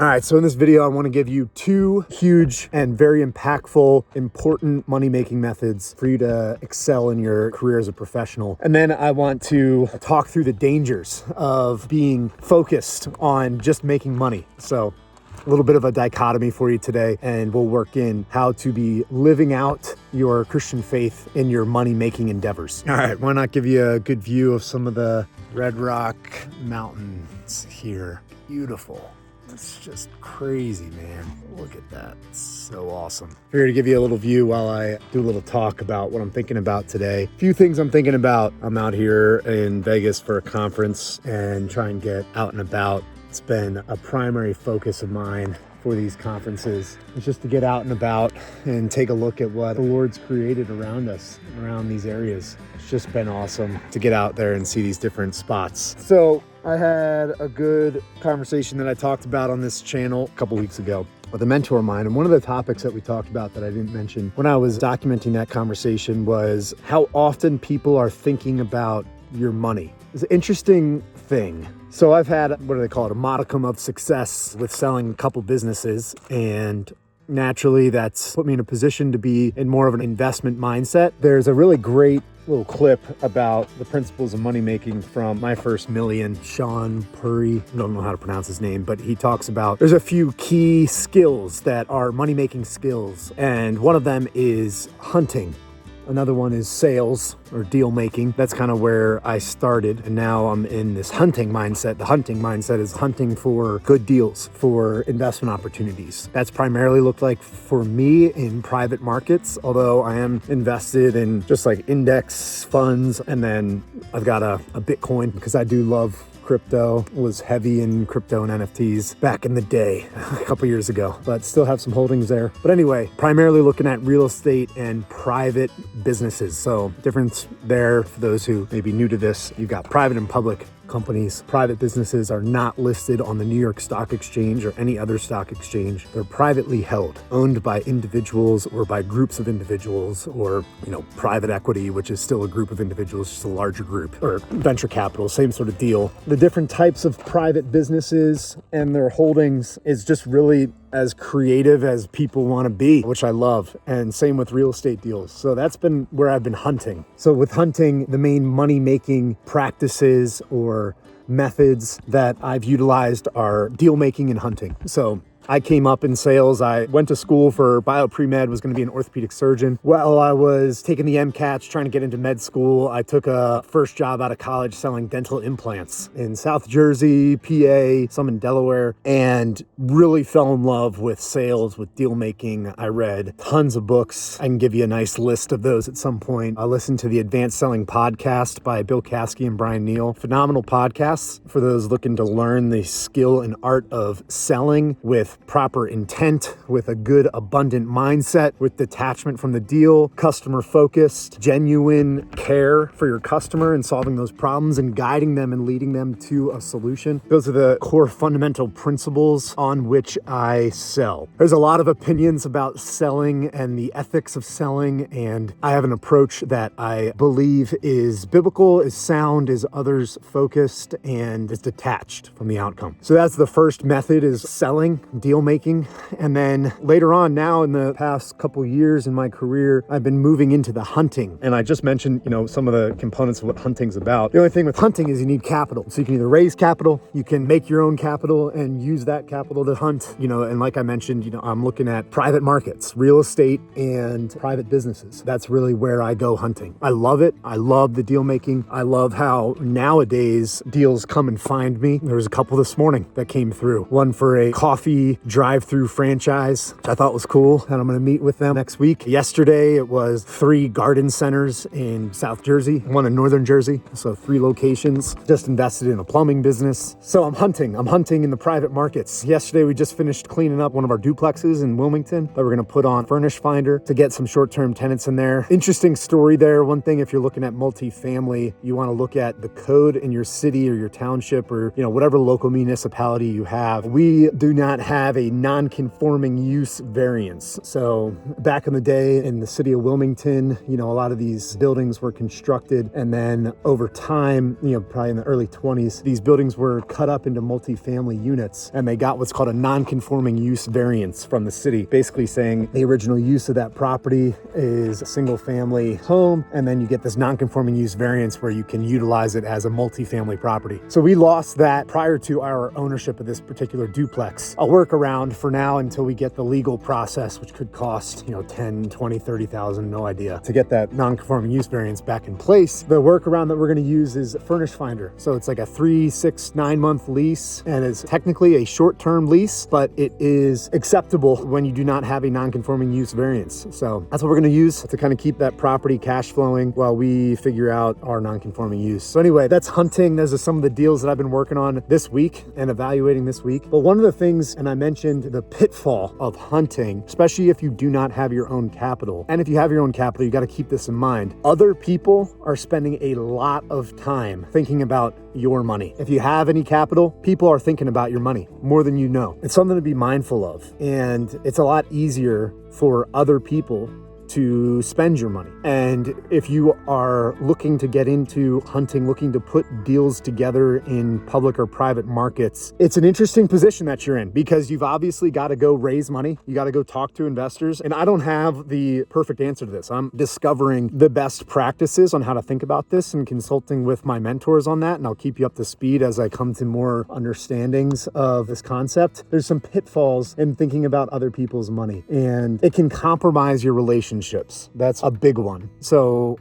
All right, so in this video, I want to give you two huge and very impactful, important money-making methods for you to excel in your career as a professional. And then I want to talk through the dangers of being focused on just making money. So a little bit of a dichotomy for you today, and we'll work in how to be living out your Christian faith in your money-making endeavors. All right, why not give you a good view of some of the Red Rock Mountains here. Beautiful. It's just crazy, man. Look at that. It's so awesome. Here to give you a little view while I do a little talk about what I'm thinking about today. A few things I'm thinking about. I'm out here in Vegas for a conference and try and get out and about. It's been a primary focus of mine for these conferences. It's just to get out and about and take a look at what the Lord's created around us, around these areas. It's just been awesome to get out there and see these different spots. So I had a good conversation that I talked about on this channel a couple weeks ago with a mentor of mine. And one of the topics that we talked about that I didn't mention when I was documenting that conversation was how often people are thinking about your money. It's an interesting thing. So I've had, what do they call it, a modicum of success with selling a couple businesses, and naturally that's put me in a position to be in more of an investment mindset. There's a really great little clip about the principles of money making from My First Million, Sean Puri. I don't know how to pronounce his name, but he talks about there's a few key skills that are money making skills, and one of them is hunting. Another one is sales or deal making. That's kind of where I started. And now I'm in this hunting mindset. The hunting mindset is hunting for good deals, for investment opportunities. That's primarily looked like for me in private markets, although I am invested in just like index funds. And then I've got a Bitcoin because I do love crypto, was heavy in crypto and NFTs back in the day, a couple years ago, but still have some holdings there. But anyway, primarily looking at real estate and private businesses. So difference there for those who may be new to this, you've got private and public companies. Private businesses are not listed on the New York Stock Exchange or any other stock exchange. They're privately held, owned by individuals or by groups of individuals, or, private equity, which is still a group of individuals, just a larger group, or venture capital, same sort of deal. The different types of private businesses and their holdings is just really as creative as people want to be, which I love. And same with real estate deals. So that's been where I've been hunting. So with hunting, the main money-making practices or methods that I've utilized are deal making and hunting. So I came up in sales. I went to school for bio pre-med, was going to be an orthopedic surgeon. While I was taking the MCATs, trying to get into med school, I took a first job out of college selling dental implants in South Jersey, PA, some in Delaware, and really fell in love with sales, with deal making. I read tons of books. I can give you a nice list of those at some point. I listened to the Advanced Selling podcast by Bill Caskey and Brian Neal. Phenomenal podcasts for those looking to learn the skill and art of selling with proper intent, with a good, abundant mindset, with detachment from the deal, customer focused, genuine care for your customer and solving those problems and guiding them and leading them to a solution. Those are the core fundamental principles on which I sell. There's a lot of opinions about selling and the ethics of selling, and I have an approach that I believe is biblical, is sound, is others focused, and is detached from the outcome. So that's the first method, is selling, deal making. And then later on, now in the past couple years in my career, I've been moving into the hunting. And I just mentioned, some of the components of what hunting's about. The only thing with hunting is you need capital. So you can either raise capital, you can make your own capital and use that capital to hunt, and like I mentioned, I'm looking at private markets, real estate and private businesses. That's really where I go hunting. I love it. I love the deal making. I love how nowadays deals come and find me. There was a couple this morning that came through. One for a coffee drive-through franchise, which I thought was cool, and I'm going to meet with them next week. Yesterday, it was 3 garden centers in South Jersey, one in Northern Jersey, so 3 locations. Just invested in a plumbing business. So I'm hunting in the private markets. Yesterday, we just finished cleaning up one of our duplexes in Wilmington that we're going to put on Furnish Finder to get some short-term tenants in there. Interesting story there. One thing, if you're looking at multifamily, you want to look at the code in your city or your township or, whatever local municipality you have. We do not have have a non-conforming use variance. So back in the day in the city of Wilmington, a lot of these buildings were constructed, and then over time, probably in the early 20s, these buildings were cut up into multifamily units, and they got what's called a non-conforming use variance from the city, basically saying the original use of that property is a single family home, and then you get this non-conforming use variance where you can utilize it as a multifamily property. So we lost that prior to our ownership of this particular duplex. I'll work around for now until we get the legal process, which could cost, 10, 20, 30,000, no idea, to get that non-conforming use variance back in place. The workaround that we're going to use is Furnish Finder. So it's like a 3, 6, 9 month lease, and it's technically a short-term lease, but it is acceptable when you do not have a non-conforming use variance. So that's what we're going to use to kind of keep that property cash flowing while we figure out our non-conforming use. So anyway, that's hunting. Those are some of the deals that I've been working on this week and evaluating this week. But one of the things, and I mentioned the pitfall of hunting, especially if you do not have your own capital. And if you have your own capital, you got to keep this in mind. Other people are spending a lot of time thinking about your money. If you have any capital, people are thinking about your money more than you know. It's something to be mindful of. And it's a lot easier for other people to spend your money. And if you are looking to get into hunting, looking to put deals together in public or private markets, it's an interesting position that you're in, because you've obviously got to go raise money. You got to go talk to investors. And I don't have the perfect answer to this. I'm discovering the best practices on how to think about this and consulting with my mentors on that. And I'll keep you up to speed as I come to more understandings of this concept. There's some pitfalls in thinking about other people's money, and it can compromise your relationships. That's a big one. So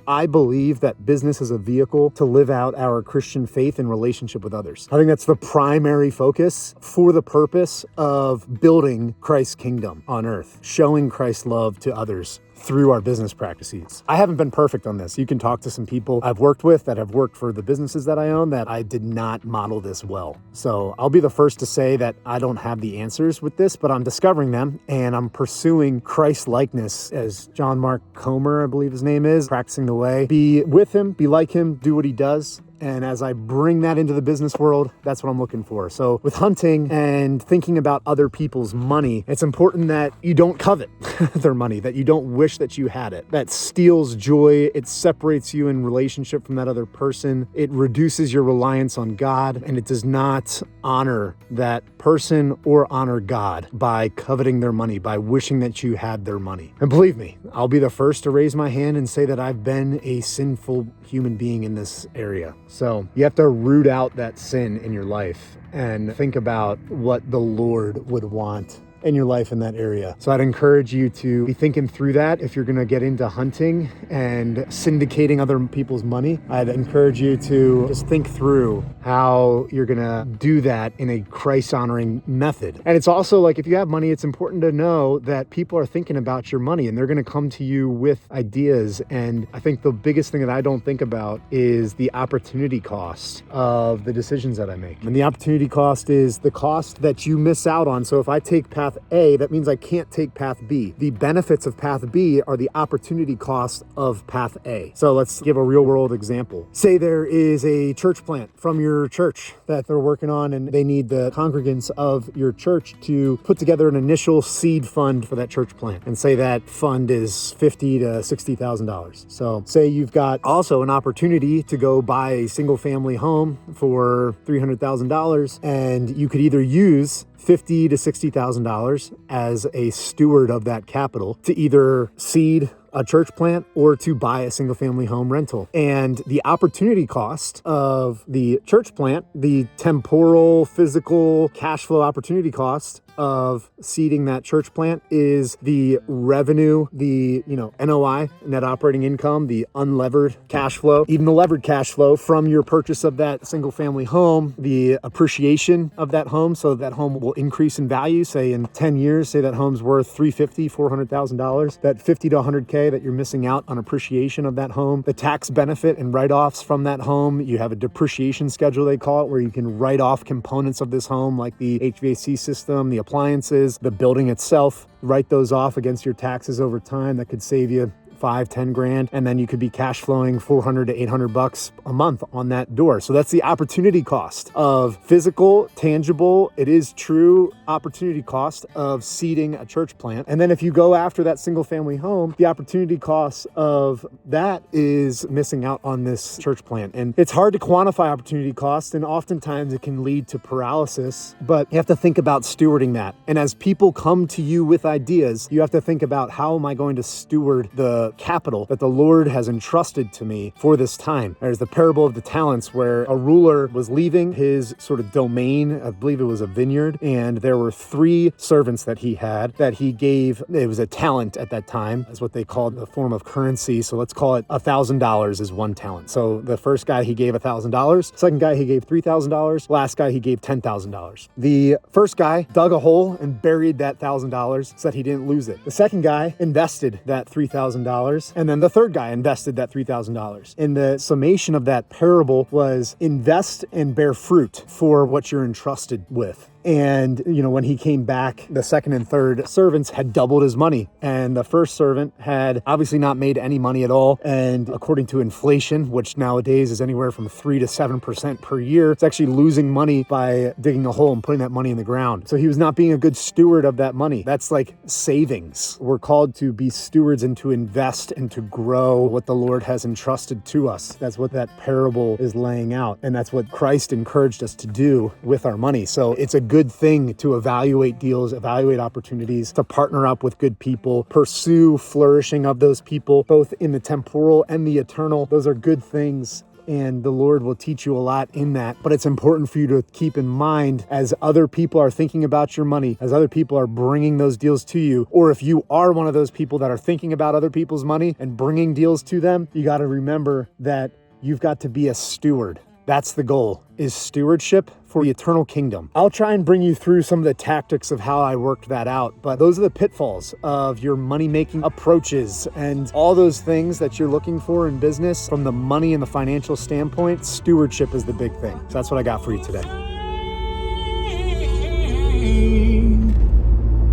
I believe that business is a vehicle to live out our Christian faith in relationship with others. I think that's the primary focus for the purpose of building Christ's kingdom on earth, showing Christ's love to others through our business practices. I haven't been perfect on this. You can talk to some people I've worked with that have worked for the businesses that I own that I did not model this well. So I'll be the first to say that I don't have the answers with this, but I'm discovering them, and I'm pursuing Christ likeness, as John Mark Comer, I believe his name is, practicing the way. Be with him, be like him, do what he does. And as I bring that into the business world, that's what I'm looking for. So with hunting and thinking about other people's money, it's important that you don't covet their money, that you don't wish that you had it. That steals joy. It separates you in relationship from that other person. It reduces your reliance on God, and it does not honor that person or honor God by coveting their money, by wishing that you had their money. And believe me, I'll be the first to raise my hand and say that I've been a sinful human being in this area. So you have to root out that sin in your life and think about what the Lord would want in your life in that area. So I'd encourage you to be thinking through that. If you're going to get into hunting and syndicating other people's money, I'd encourage you to just think through how you're going to do that in a Christ-honoring method. And it's also like, if you have money, it's important to know that people are thinking about your money, and they're going to come to you with ideas. And I think the biggest thing that I don't think about is the opportunity cost of the decisions that I make. And the opportunity cost is the cost that you miss out on. So if I take path A, that means I can't take path B. The benefits of path B are the opportunity cost of path A. So let's give a real world example. Say there is a church plant from your church that they're working on, and they need the congregants of your church to put together an initial seed fund for that church plant. And say that fund is $50,000 to $60,000. So say you've got also an opportunity to go buy a single family home for $300,000, and you could either use $50,000 to $60,000 as a steward of that capital to either seed a church plant or to buy a single family home rental. And the opportunity cost of the church plant, the temporal, physical, cash flow opportunity cost of seeding that church plant is the revenue, the NOI, net operating income, the unlevered cash flow, even the levered cash flow from your purchase of that single family home, the appreciation of that home. So that home will increase in value. Say in 10 years, say that home's worth $350,000, $400,000, that $50,000 to $100,000 that you're missing out on appreciation of that home, the tax benefit and write-offs from that home. You have a depreciation schedule, they call it, where you can write off components of this home, like the HVAC system, the appliances, the building itself, write those off against your taxes over time. That could save you 5-10 grand, and then you could be cash flowing $400 to $800 a month on that door. So that's the opportunity cost of physical, tangible, it is true opportunity cost of seeding a church plant. And then if you go after that single family home, the opportunity cost of that is missing out on this church plant. And it's hard to quantify opportunity cost, and oftentimes it can lead to paralysis, but you have to think about stewarding that. And as people come to you with ideas, you have to think about, how am I going to steward the capital that the Lord has entrusted to me for this time? There's the parable of the talents, where a ruler was leaving his sort of domain, I believe it was a vineyard, and there were 3 servants that he had that he gave. It was a talent at that time. That's what they called the form of currency. So let's call it $1,000 is 1 talent. So the first guy, he gave $1,000. Second guy, he gave $3,000. Last guy, he gave $10,000. The first guy dug a hole and buried that $1,000 so that he didn't lose it. The second guy invested that $3,000. And then the third guy invested that $3,000. And the summation of that parable was, invest and bear fruit for what you're entrusted with. And, when he came back, the second and third servants had doubled his money. And the first servant had obviously not made any money at all. And according to inflation, which nowadays is anywhere from 3 to 7% per year, it's actually losing money by digging a hole and putting that money in the ground. So he was not being a good steward of that money. That's like savings. We're called to be stewards and to invest and to grow what the Lord has entrusted to us. That's what that parable is laying out. And that's what Christ encouraged us to do with our money. So it's a good thing to evaluate deals, evaluate opportunities, to partner up with good people, pursue flourishing of those people, both in the temporal and the eternal. Those are good things, and the Lord will teach you a lot in that. But it's important for you to keep in mind, as other people are thinking about your money, as other people are bringing those deals to you, or if you are one of those people that are thinking about other people's money and bringing deals to them, you got to remember that you've got to be a steward. That's the goal, is stewardship for the eternal kingdom. I'll try and bring you through some of the tactics of how I worked that out, but those are the pitfalls of your money-making approaches and all those things that you're looking for in business. From the money and the financial standpoint, stewardship is the big thing. So that's what I got for you today.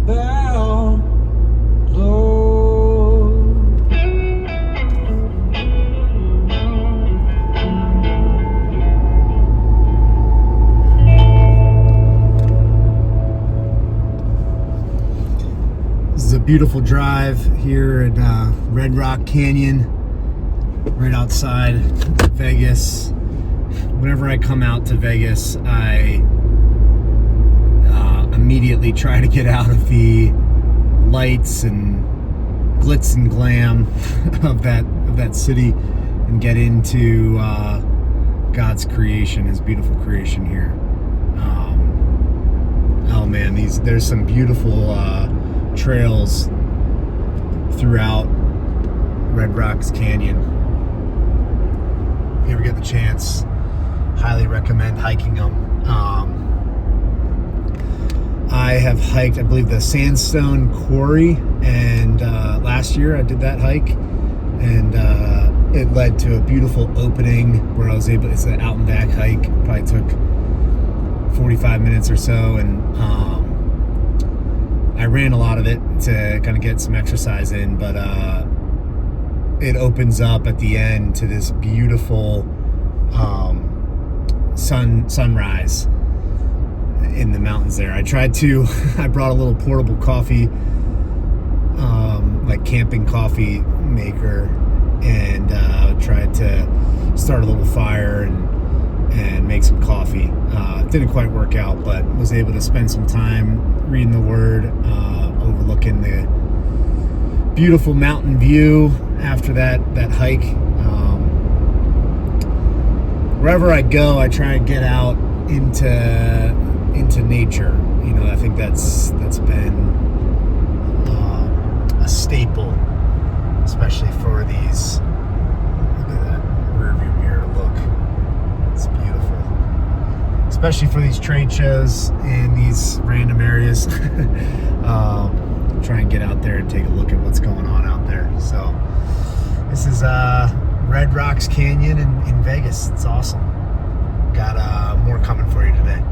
Bow low. Beautiful drive here at Red Rock Canyon, right outside Vegas. Whenever I come out to Vegas, I immediately try to get out of the lights and glitz and glam of that city and get into God's creation, His beautiful creation here. Oh man, there's some beautiful trails throughout Red Rocks Canyon. If you ever get the chance, highly recommend hiking them. I have hiked, I believe, the Sandstone Quarry, and last year I did that hike, and it led to a beautiful opening where I was able, it's an out and back hike, probably took 45 minutes or so, and I ran a lot of it to kind of get some exercise in, but it opens up at the end to this beautiful sunrise in the mountains there. I brought a little portable coffee, like camping coffee maker, and tried to start a little fire and make some coffee. Didn't quite work out, but was able to spend some time reading the Word, overlooking the beautiful mountain view after that hike. Wherever I go, I try and get out into nature. I think that's been a staple, especially for these. Look at that rearview mirror look. It's beautiful. Especially for these trade shows in these random areas. Try and get out there and take a look at what's going on out there. So this is Red Rocks Canyon in Vegas. It's awesome. Got more coming for you today.